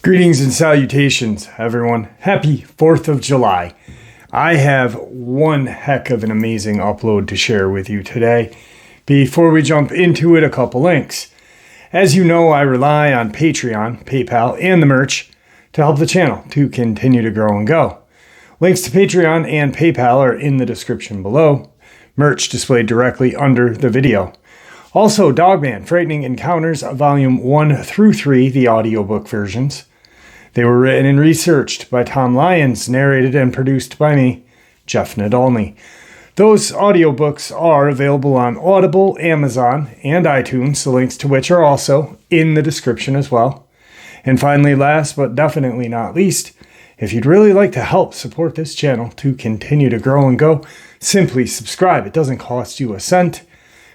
Greetings and salutations, everyone. Happy 4th of July. I have one heck of an amazing upload to share with you today. Before we jump into it, a couple links. As you know, I rely on Patreon, PayPal, and the merch to help the channel to continue to grow and go. Links to Patreon and PayPal are in the description below. Merch displayed directly under the video. Also, Dogman, Frightening Encounters, Volume 1 through 3, the audiobook versions. They were written and researched by Tom Lyons, narrated and produced by me, Jeff Nadolny. Those audiobooks are available on Audible, Amazon, and iTunes, the links to which are also in the description as well. And finally, last but definitely not least, if you'd really like to help support this channel to continue to grow and go, simply subscribe. It doesn't cost you a cent.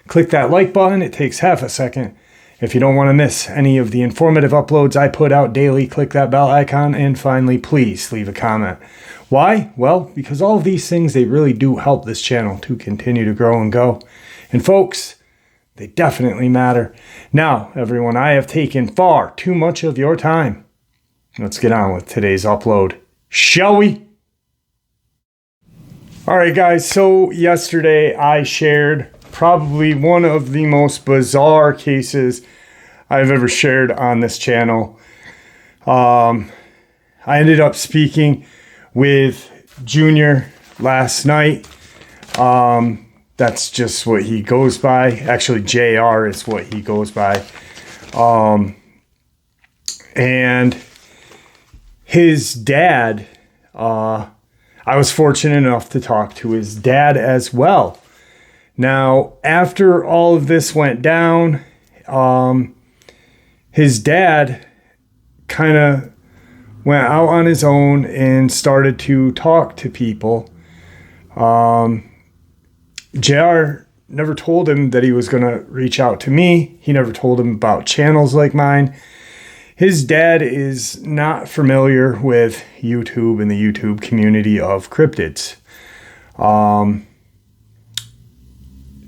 Click that like button. It takes half a second. If you don't want to miss any of the informative uploads I put out daily, click that bell icon. And finally, please leave a comment. Why? Well, because all of these things, they really do help this channel to continue to grow and go. And folks, they definitely matter. Now, everyone, I have taken far too much of your time. Let's get on with today's upload, shall we? All right, guys, so yesterday I shared probably one of the most bizarre cases I've ever shared on this channel. I ended up speaking with Junior last night. That's just what he goes by. Actually, JR is what he goes by. And his dad, I was fortunate enough to talk to his dad as well. Now, after all of this went down, his dad kind of went out on his own and started to talk to people. JR never told him that he was going to reach out to me. He never told him about channels like mine. His dad is not familiar with YouTube and the YouTube community of cryptids.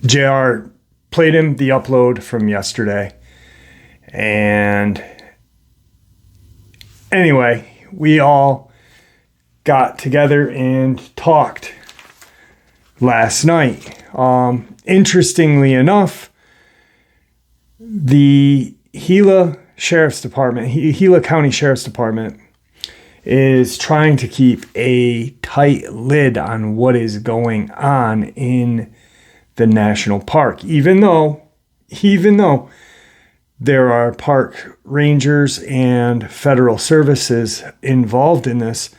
JR played him the upload from yesterday. And anyway, we all got together and talked last night. Interestingly enough, the Gila County Sheriff's Department is trying to keep a tight lid on what is going on in the national park, even though there are park rangers and federal services involved in this.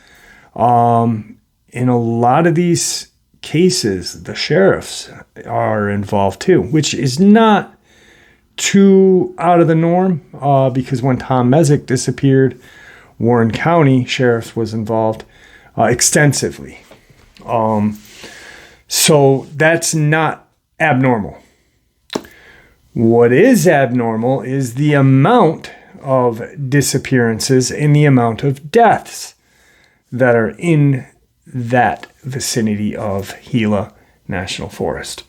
In a lot of these cases, the sheriffs are involved too, which is not too out of the norm, because when Tom Messick disappeared, Warren County Sheriff was involved extensively. So that's not abnormal. What is abnormal is the amount of disappearances and the amount of deaths that are in that vicinity of Gila National Forest.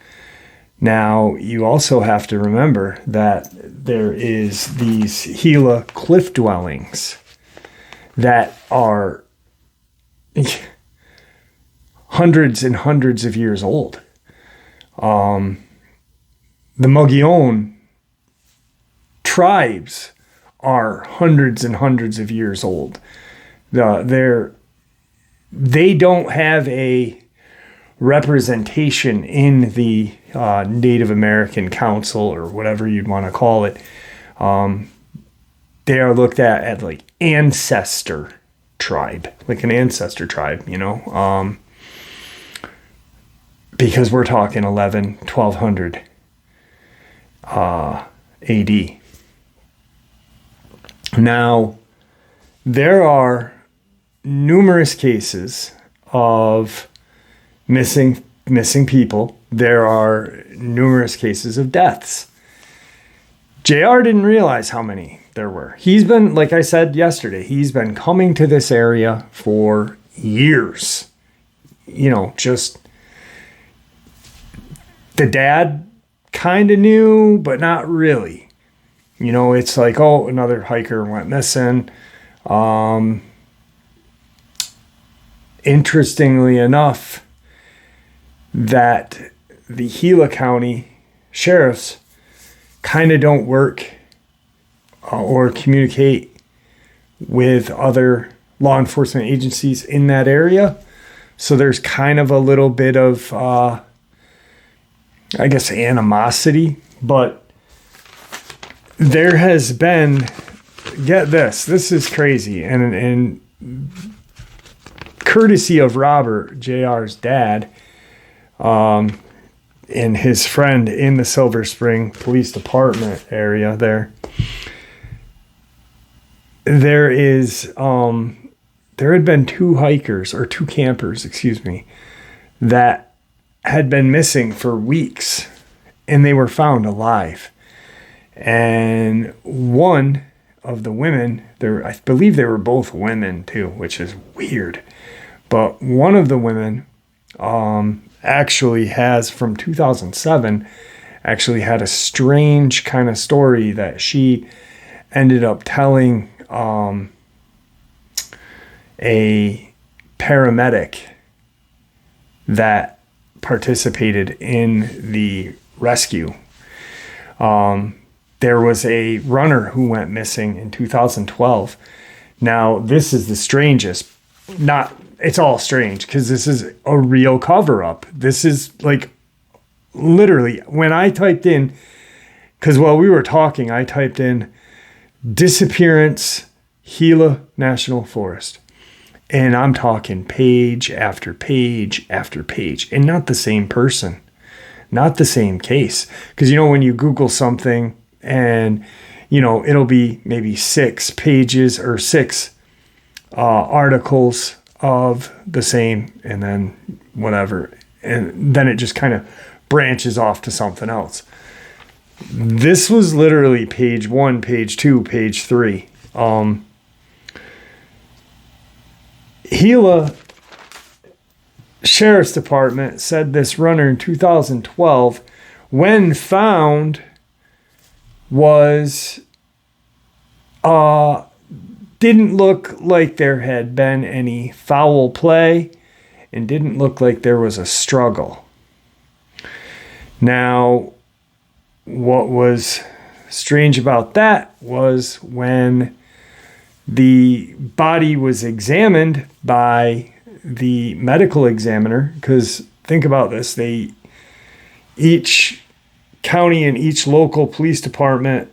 Now, you also have to remember that there is these Gila cliff dwellings that are hundreds and hundreds of years old. The Mogollon tribes are hundreds and hundreds of years old. They don't have a representation in the Native American Council, or whatever you'd want to call it. They are looked at like ancestor tribe, like an ancestor tribe, because we're talking 1200 AD. Now, there are numerous cases of missing people. There are numerous cases of deaths. JR didn't realize how many there were. He's been, like I said yesterday, he's been coming to this area for years. You know, just the dad kind of knew, but not really. You know, it's like, oh, another hiker went missing. Interestingly enough, that the Gila County sheriffs kind of don't work or communicate with other law enforcement agencies in that area. So there's kind of a little bit of, I guess, animosity. But there has been, get this is crazy. And courtesy of Robert, JR's dad, and his friend in the Silver Spring Police Department area there had been two campers, that had been missing for weeks, and they were found alive. And one of the women, I believe they were both women too, which is weird. But one of the women actually has, from 2007, actually had a strange kind of story that she ended up telling a paramedic that participated in the rescue. There was a runner who went missing in 2012. Now, this is the strangest. It's all strange because this is a real cover-up. This is like literally when I typed in, because while we were talking, I typed in disappearance Gila National Forest. And I'm talking page after page after page, and not the same person, not the same case. Because, you know, when you Google something and, you know, it'll be maybe 6 pages or 6 articles of the same, and then whatever. And then it just kind of branches off to something else. This was literally page 1, page 2, page 3. Gila Sheriff's Department said this runner in 2012, when found, was didn't look like there had been any foul play and didn't look like there was a struggle. Now, what was strange about that was when the body was examined by the medical examiner, because think about this, each county and each local police department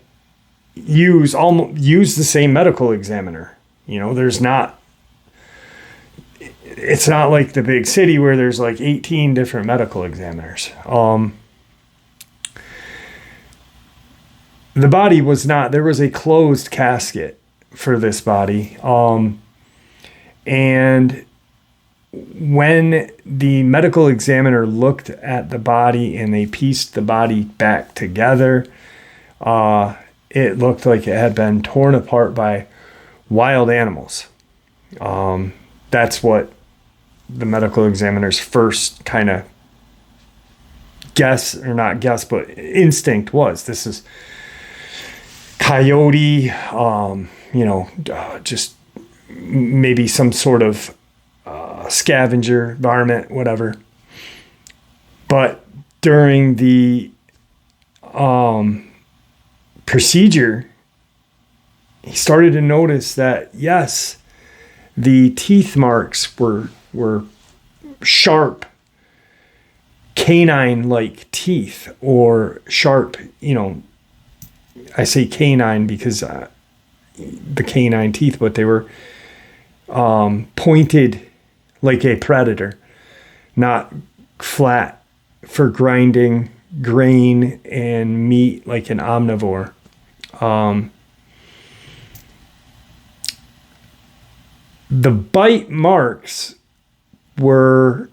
use the same medical examiner. You know, it's not like the big city where there's like 18 different medical examiners. The body was not, there was a closed casket for this body. And when the medical examiner looked at the body and they pieced the body back together, it looked like it had been torn apart by wild animals. That's what the medical examiner's first kind of but instinct was. This is coyote, just maybe some sort of scavenger, varmint, whatever. But during the procedure, he started to notice that, yes, the teeth marks were sharp, canine-like teeth, or sharp, I say canine because the canine teeth, but they were pointed like a predator, not flat for grinding grain and meat like an omnivore. The bite marks were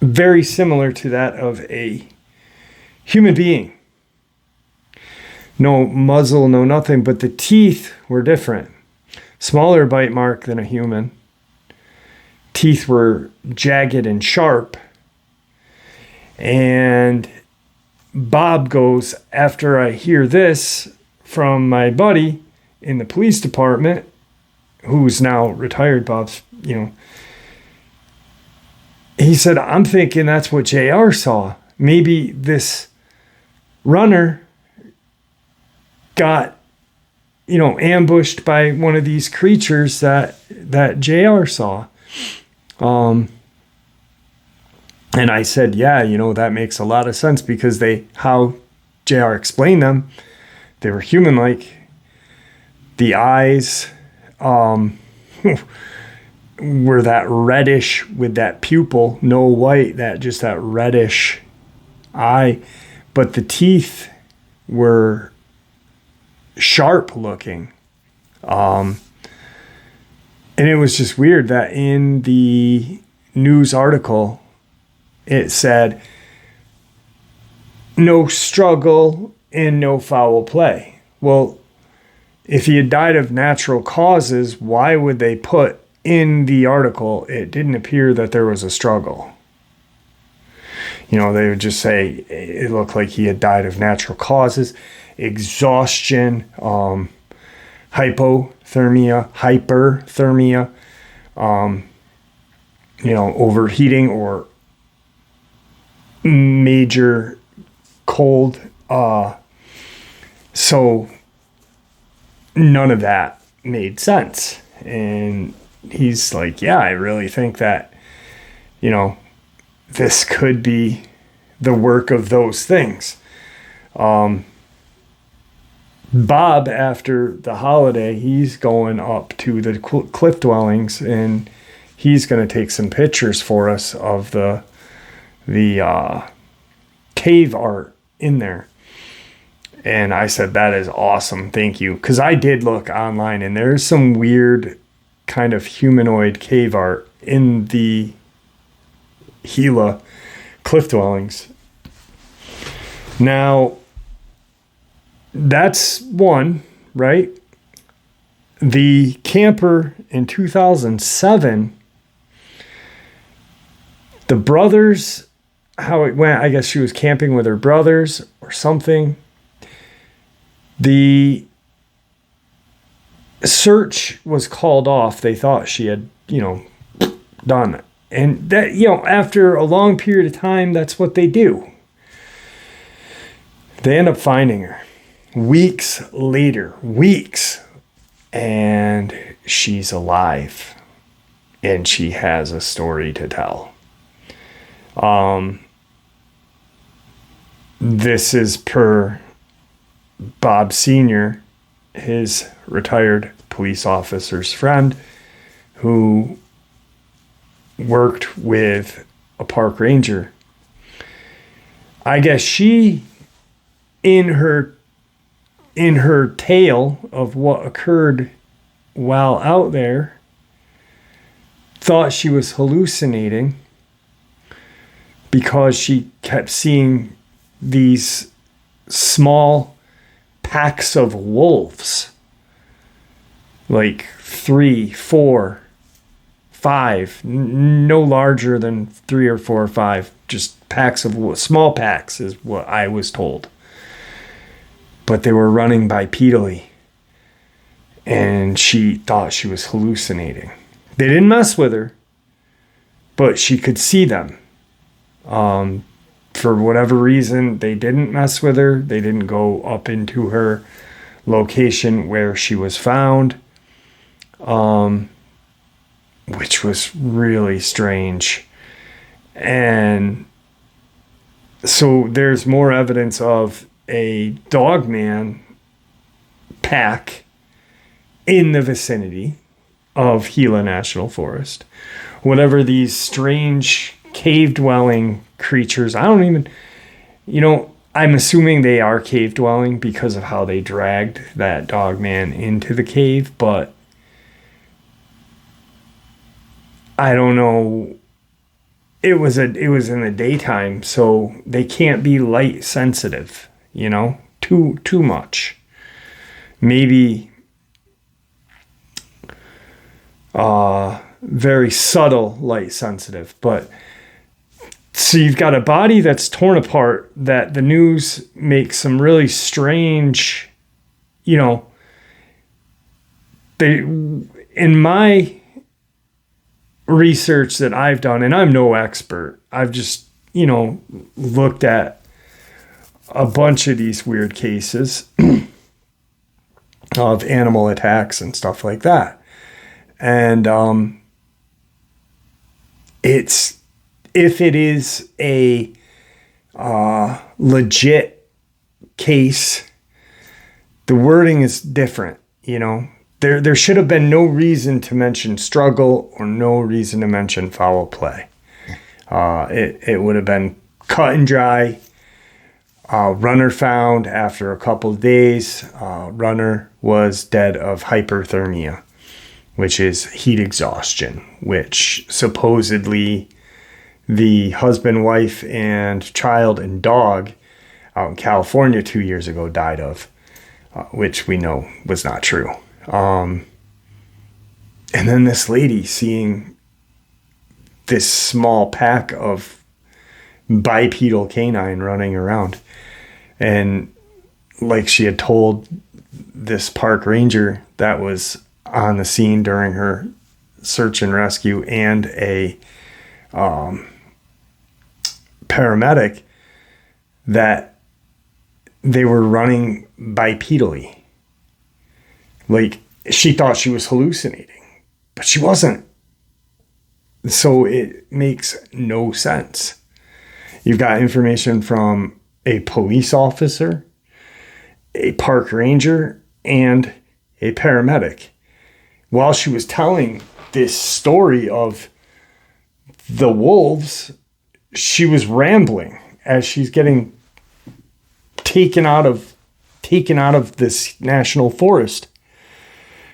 very similar to that of a human being. No muzzle, no nothing, but the teeth were different. Smaller bite mark than a human. Teeth were jagged and sharp. And Bob goes, after I hear this from my buddy in the police department, who's now retired, Bob's, he said, I'm thinking that's what JR saw. Maybe this runner got, ambushed by one of these creatures that JR saw. And I said, yeah, that makes a lot of sense, because how JR explained them, they were human-like. The eyes were that reddish with that pupil, no white, just that reddish eye. But the teeth were sharp looking. And it was just weird that in the news article, it said no struggle and no foul play. Well, if he had died of natural causes, why would they put in the article it didn't appear that there was a struggle? They would just say it looked like he had died of natural causes, exhaustion, hyperthermia, overheating or major cold. So none of that made sense. And he's like, yeah, I really think that, this could be the work of those things. Bob, after the holiday, he's going up to the cliff dwellings, and he's going to take some pictures for us of the cave art in there. And I said, that is awesome. Thank you. Because I did look online, and there's some weird kind of humanoid cave art in the Gila cliff dwellings. Now, that's one, right? The camper in 2007, the brothers, how it went, I guess she was camping with her brothers or something. The search was called off. They thought she had, done it. And that, after a long period of time, that's what they do. They end up finding her weeks later, and she's alive, and she has a story to tell. This is per Bob Sr., his retired police officer's friend, who worked with a park ranger. I guess she, in her tale of what occurred while out there, thought she was hallucinating because she kept seeing these small packs of wolves, like 3, 4, 5, no larger than 3 or 4 or 5, just packs of wolves. Small packs is what I was told. But they were running bipedally, and she thought she was hallucinating. They didn't mess with her, but she could see them. For whatever reason, they didn't mess with her. They didn't go up into her location where she was found, which was really strange. And so there's more evidence of a Dogman pack in the vicinity of Gila National Forest. Whatever these strange cave-dwelling creatures, I don't even, I'm assuming they are cave-dwelling because of how they dragged that Dogman into the cave, but I don't know. It was in the daytime, so they can't be light sensitive, too much. Maybe very subtle light sensitive, but So you've got a body that's torn apart that the news makes some really strange, in my research that I've done, and I'm no expert, I've just, looked at a bunch of these weird cases of animal attacks and stuff like that. And if it is a legit case, the wording is different. There should have been no reason to mention struggle or no reason to mention foul play. It would have been cut and dry. Runner found after a couple of days. Runner was dead of hyperthermia, which is heat exhaustion, which supposedly the husband, wife, and child and dog out in California 2 years ago died of, which we know was not true. And then this lady seeing this small pack of bipedal canine running around. And like she had told this park ranger that was on the scene during her search and rescue and a paramedic, that they were running bipedally. Like, she thought she was hallucinating, but she wasn't. So it makes no sense. You've got information from a police officer, a park ranger, and a paramedic. While she was telling this story of the wolves, she was rambling as she's getting taken out of this national forest.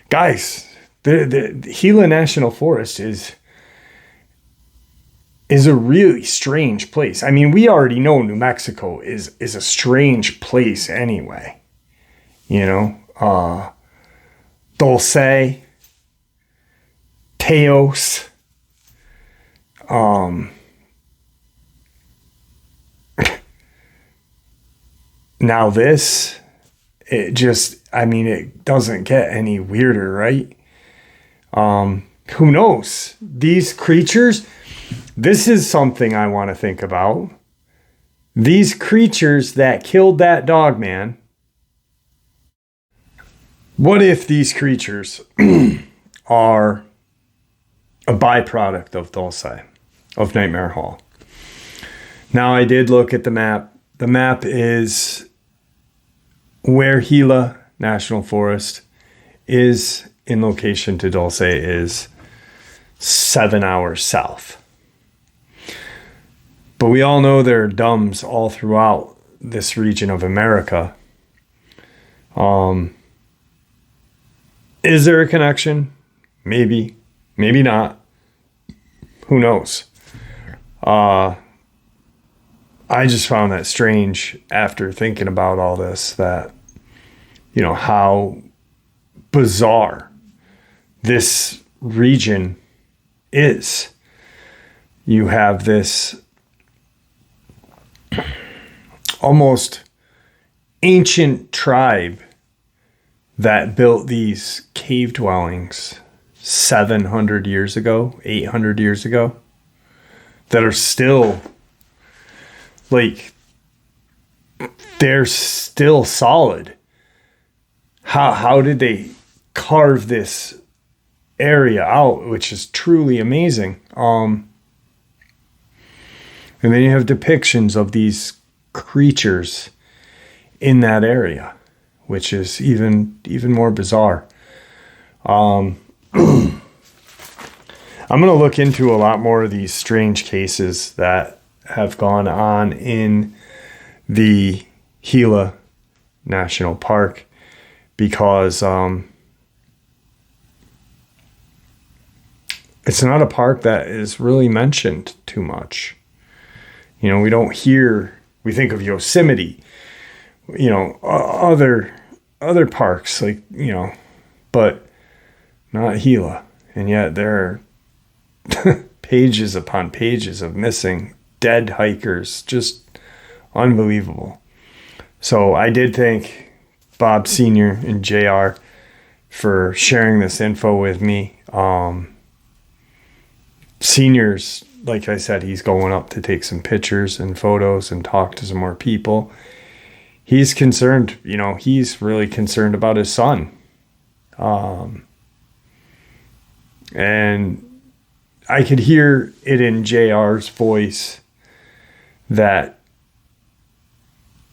Guys, the Gila National Forest is a really strange place. I mean, we already know New Mexico is a strange place anyway. Dulce, Teos, now this, it doesn't get any weirder, right? Who knows? These creatures, this is something I want to think about. These creatures that killed that Dogman, what if these creatures are a byproduct of Dulce, of Nightmare Hall? Now, I did look at the map. The map is where Gila National Forest is in location to Dulce is 7 hours south. But we all know there are dumbs all throughout this region of America. Is there a connection? Maybe. Maybe not. Who knows? I just found that strange after thinking about all this, that, how bizarre this region is. You have this almost ancient tribe that built these cave dwellings 700 years ago, 800 years ago, that are still, they're still solid. How did they carve this area out, which is truly amazing? And then you have depictions of these creatures in that area, which is even more bizarre. I'm going to look into a lot more of these strange cases that have gone on in the Gila National Park, because it's not a park that is really mentioned too much. We don't hear, we think of Yosemite, other parks, but not Gila. And yet there are pages upon pages of missing, dead hikers. Just unbelievable. So I did thank Bob Sr. and JR for sharing this info with me. Senior's, like I said, he's going up to take some pictures and photos and talk to some more people. He's concerned, he's really concerned about his son. And I could hear it in JR's voice that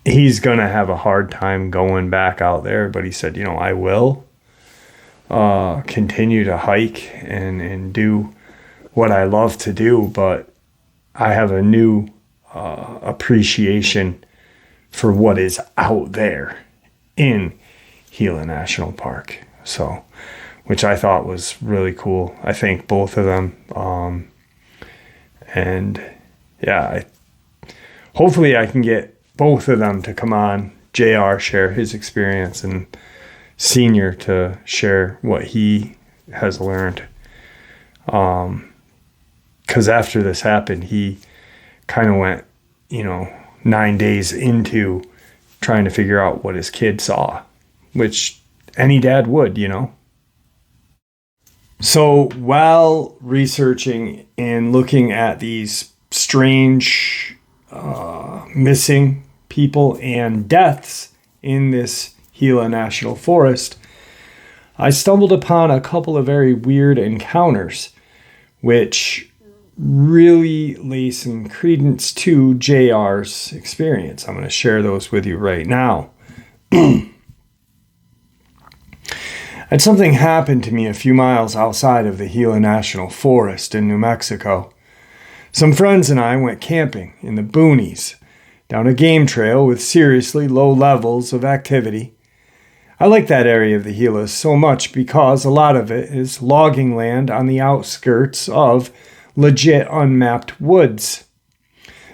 he's going to have a hard time going back out there. But he said, I will continue to hike and do what I love to do. But I have a new appreciation for what is out there in Gila National Park. So, which I thought was really cool. I thank both of them. Hopefully I can get both of them to come on. JR share his experience and Senior to share what he has learned. Because after this happened, he kind of went, 9 days into trying to figure out what his kid saw, which any dad would, So while researching and looking at these strange missing people and deaths in this Gila National Forest, I stumbled upon a couple of very weird encounters, which really lay some credence to JR's experience. I'm going to share those with you right now. And something happened to me a few miles outside of the Gila National Forest in New Mexico. Some friends and I went camping in the boonies, down a game trail with seriously low levels of activity. I like that area of the Gilas so much because a lot of it is logging land on the outskirts of legit unmapped woods.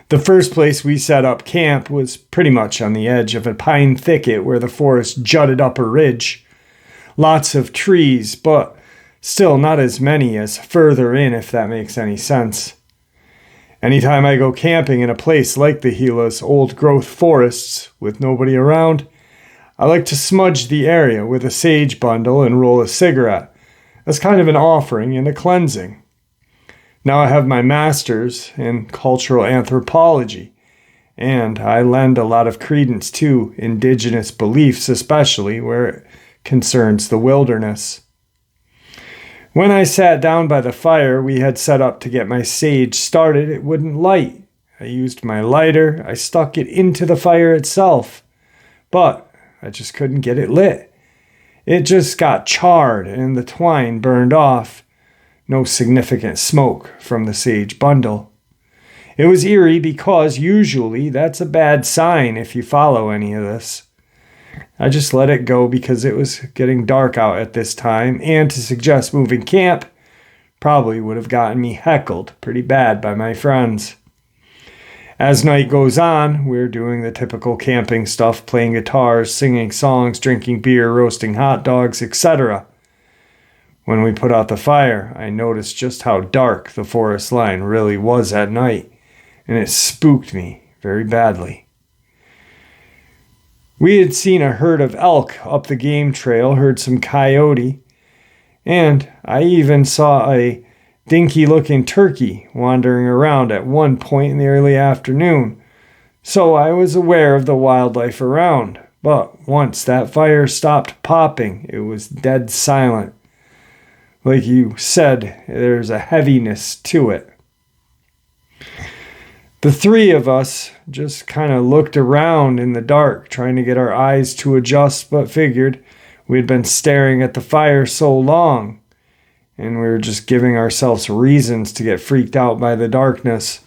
The first place we set up camp was pretty much on the edge of a pine thicket where the forest jutted up a ridge. Lots of trees, but still not as many as further in, if that makes any sense. Anytime I go camping in a place like the Gila's old-growth forests with nobody around, I like to smudge the area with a sage bundle and roll a cigarette as kind of an offering and a cleansing. Now I have my master's in cultural anthropology, and I lend a lot of credence to indigenous beliefs, especially where it concerns the wilderness. When I sat down by the fire we had set up to get my sage started, it wouldn't light. I used my lighter, I stuck it into the fire itself, but I just couldn't get it lit. It just got charred and the twine burned off. No significant smoke from the sage bundle. It was eerie because usually that's a bad sign if you follow any of this. I just let it go because it was getting dark out at this time, and to suggest moving camp probably would have gotten me heckled pretty bad by my friends. As night goes on, we're doing the typical camping stuff, playing guitars, singing songs, drinking beer, roasting hot dogs, etc. When we put out the fire, I noticed just how dark the forest line really was at night, and it spooked me very badly. We had seen a herd of elk up the game trail, heard some coyote, and I even saw a dinky-looking turkey wandering around at one point in the early afternoon, so I was aware of the wildlife around. But once that fire stopped popping, it was dead silent. Like you said, there's a heaviness to it. The three of us just kind of looked around in the dark, trying to get our eyes to adjust, but figured we'd been staring at the fire so long, and we were just giving ourselves reasons to get freaked out by the darkness.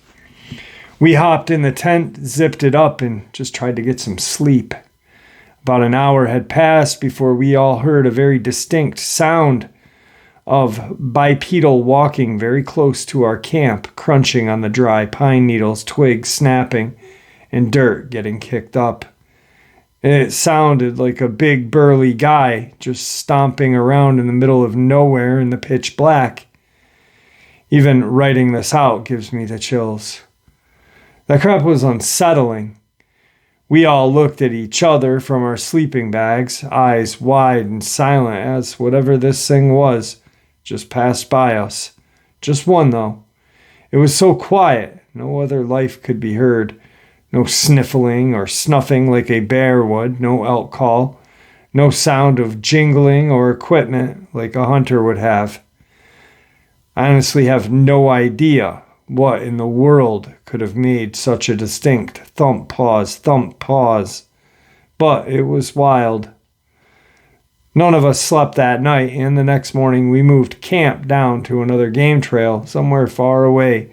We hopped in the tent, zipped it up, and just tried to get some sleep. About an hour had passed before we all heard a very distinct sound of bipedal walking very close to our camp, crunching on the dry pine needles, twigs snapping, and dirt getting kicked up. It sounded like a big burly guy just stomping around in the middle of nowhere in the pitch black. Even writing this out gives me the chills. That crap was unsettling. We all looked at each other from our sleeping bags, eyes wide and silent as whatever this thing was just passed by us. Just one, though. It was so quiet, no other life could be heard. No sniffling or snuffing like a bear would, no elk call, no sound of jingling or equipment like a hunter would have. I honestly have no idea what in the world could have made such a distinct thump pause, but it was wild. None of us slept that night, and the next morning we moved camp down to another game trail somewhere far away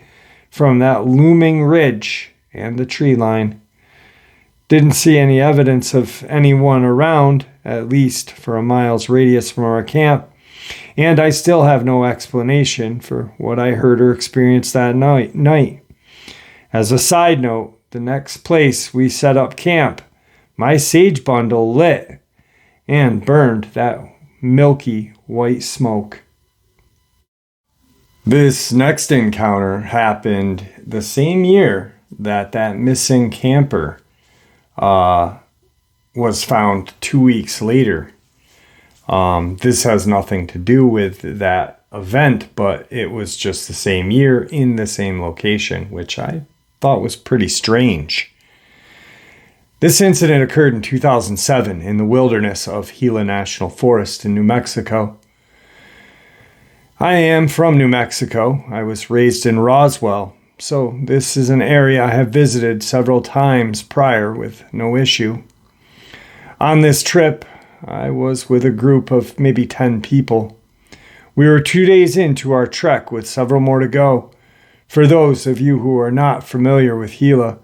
from that looming ridge and the tree line. Didn't see any evidence of anyone around, at least for a mile's radius from our camp, and I still have no explanation for what I heard or experienced that night. As a side note, the next place we set up camp, my sage bundle lit and burned that milky white smoke. This next encounter happened the same year that missing camper was found 2 weeks later. This has nothing to do with that event, but it was just the same year in the same location, which I thought was pretty strange. This incident occurred in 2007 in the wilderness of Gila National Forest in New Mexico. I am from New Mexico. I was raised in Roswell, so this is an area I have visited several times prior with no issue. On this trip, I was with a group of maybe 10 people. We were 2 days into our trek with several more to go. For those of you who are not familiar with Gila,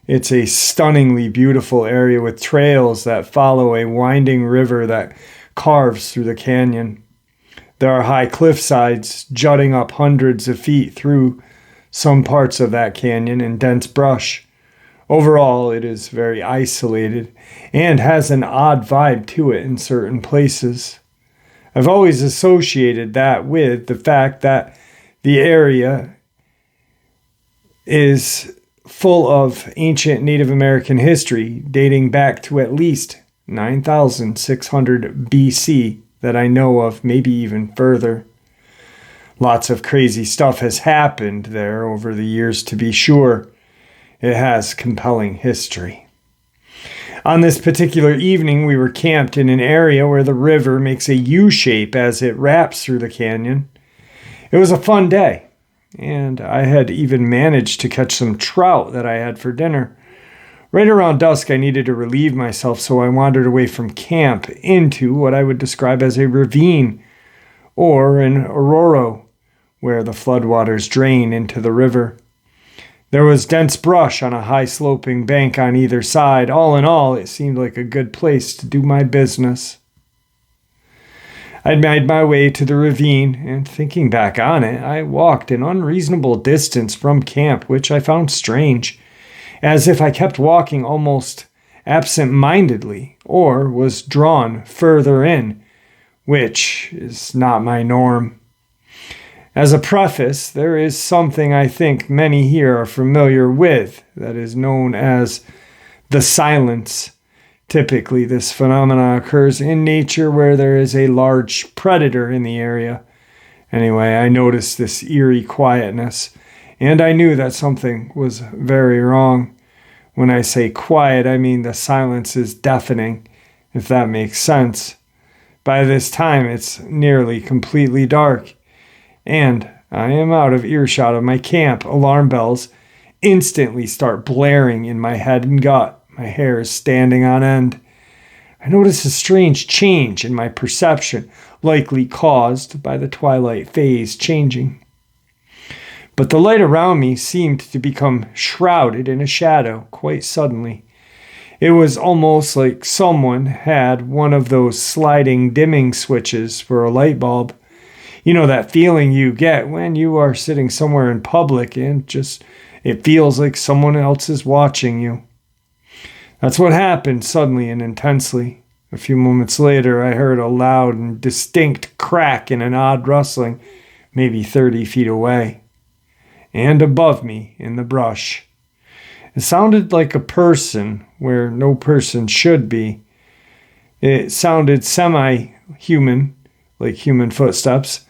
it's a stunningly beautiful area with trails that follow a winding river that carves through the canyon. There are high cliff sides jutting up hundreds of feet through some parts of that canyon and dense brush. Overall, it is very isolated and has an odd vibe to it in certain places. I've always associated that with the fact that the area is full of ancient Native American history dating back to at least 9,600 BC that I know of, maybe even further. Lots of crazy stuff has happened there over the years, to be sure. It has compelling history. On this particular evening, we were camped in an area where the river makes a U-shape as it wraps through the canyon. It was a fun day, and I had even managed to catch some trout that I had for dinner. Right around dusk, I needed to relieve myself, so I wandered away from camp into what I would describe as a ravine, or an arroyo, where the floodwaters drain into the river. There was dense brush on a high-sloping bank on either side. All in all, it seemed like a good place to do my business. I'd made my way to the ravine, and thinking back on it, I walked an unreasonable distance from camp, which I found strange, as if I kept walking almost absent-mindedly, or was drawn further in, which is not my norm. As a preface, there is something I think many here are familiar with that is known as the silence. Typically, this phenomenon occurs in nature where there is a large predator in the area. Anyway, I noticed this eerie quietness, and I knew that something was very wrong. When I say quiet, I mean the silence is deafening, if that makes sense. By this time, it's nearly completely dark, and I am out of earshot of my camp. Alarm bells instantly start blaring in my head and gut. My hair is standing on end. I notice a strange change in my perception, likely caused by the twilight phase changing. But the light around me seemed to become shrouded in a shadow quite suddenly. It was almost like someone had one of those sliding dimming switches for a light bulb. You know that feeling you get when you are sitting somewhere in public and it feels like someone else is watching you. That's what happened suddenly and intensely. A few moments later, I heard a loud and distinct crack and an odd rustling, maybe 30 feet away, and above me in the brush. It sounded like a person where no person should be. It sounded semi-human, like human footsteps,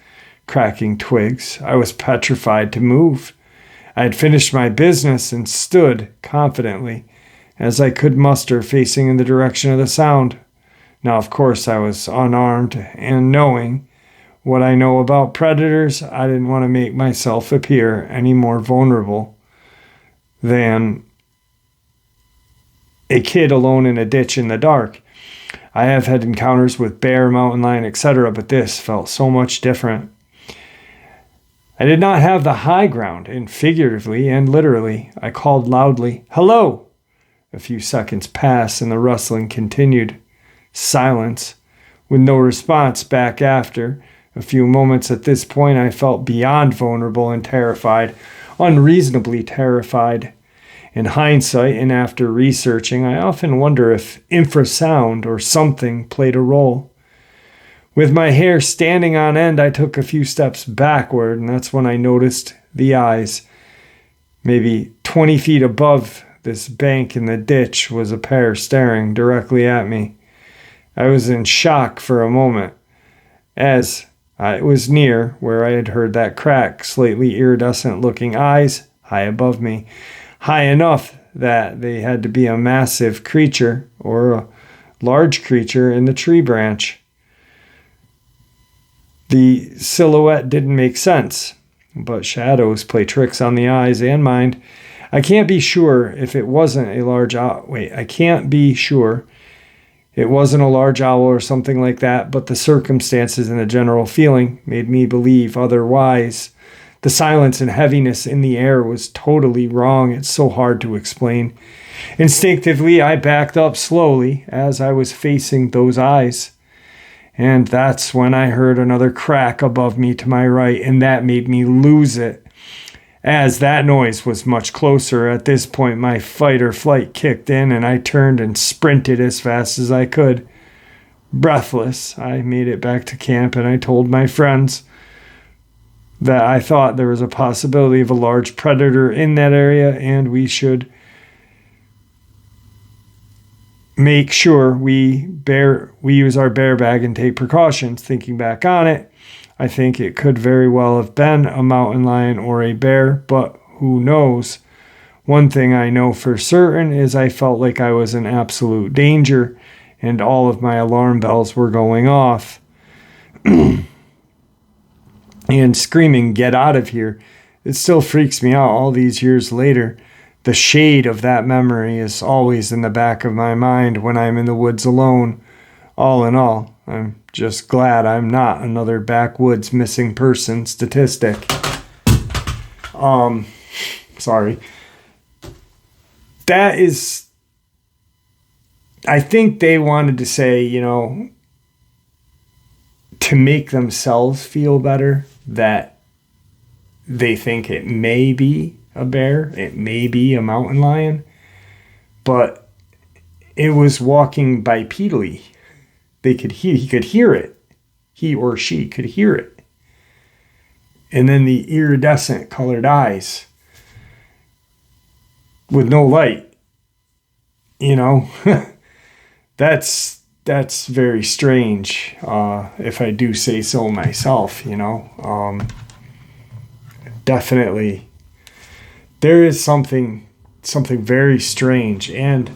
cracking twigs. I was petrified to move. I had finished my business and stood confidently, as I could muster, facing in the direction of the sound. Now, of course, I was unarmed, and knowing what I know about predators, I didn't want to make myself appear any more vulnerable than a kid alone in a ditch in the dark. I have had encounters with bear, mountain lion, etc., but this felt so much different. I did not have the high ground, and figuratively and literally, I called loudly, "Hello!" A few seconds passed, and the rustling continued. Silence, with no response back after a few moments. At this point, I felt beyond vulnerable and terrified, unreasonably terrified. In hindsight, and after researching, I often wonder if infrasound or something played a role. With my hair standing on end, I took a few steps backward, and that's when I noticed the eyes. Maybe 20 feet above this bank in the ditch was a pair staring directly at me. I was in shock for a moment, as I was near where I had heard that crack, slightly iridescent-looking eyes high above me. High enough that they had to be a massive creature or a large creature in the tree branch. The silhouette didn't make sense, but shadows play tricks on the eyes and mind. I can't be sure if it wasn't a large owl. I can't be sure it wasn't a large owl or something like that, but the circumstances and the general feeling made me believe otherwise. The silence and heaviness in the air was totally wrong. It's so hard to explain. Instinctively, I backed up slowly as I was facing those eyes. And that's when I heard another crack above me to my right, and that made me lose it. As that noise was much closer, at this point my fight or flight kicked in, and I turned and sprinted as fast as I could. Breathless, I made it back to camp, and I told my friends that I thought there was a possibility of a large predator in that area, and we should make sure we use our bear bag and take precautions. Thinking back on it, I think it could very well have been a mountain lion or a bear, but who knows? One thing I know for certain is I felt like I was in absolute danger, and all of my alarm bells were going off. And screaming, "Get out of here." It still freaks me out all these years later. The shade of that memory is always in the back of my mind when I'm in the woods alone. All in all, I'm just glad I'm not another backwoods missing person statistic. Sorry. That is, I think they wanted to say, to make themselves feel better, that they think it may be a bear, it may be a mountain lion, but it was walking bipedally. He could hear it. He or she could hear it. And then the iridescent colored eyes with no light, that's very strange, if I do say so myself, definitely there is something very strange and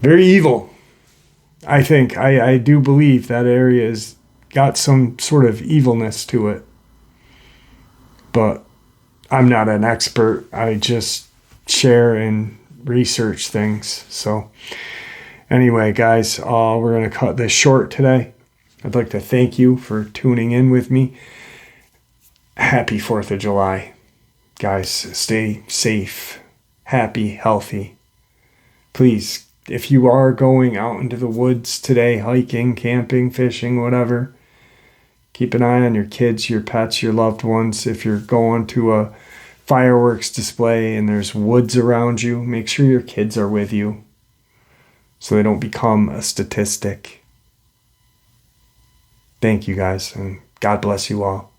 very evil. I think, I do believe that area has got some sort of evilness to it, but I'm not an expert. I just share and research things. So anyway, guys, we're going to cut this short today. I'd like to thank you for tuning in with me. Happy 4th of July. Guys, stay safe, happy, healthy. Please, if you are going out into the woods today, hiking, camping, fishing, whatever, keep an eye on your kids, your pets, your loved ones. If you're going to a fireworks display and there's woods around you, make sure your kids are with you so they don't become a statistic. Thank you, guys, and God bless you all.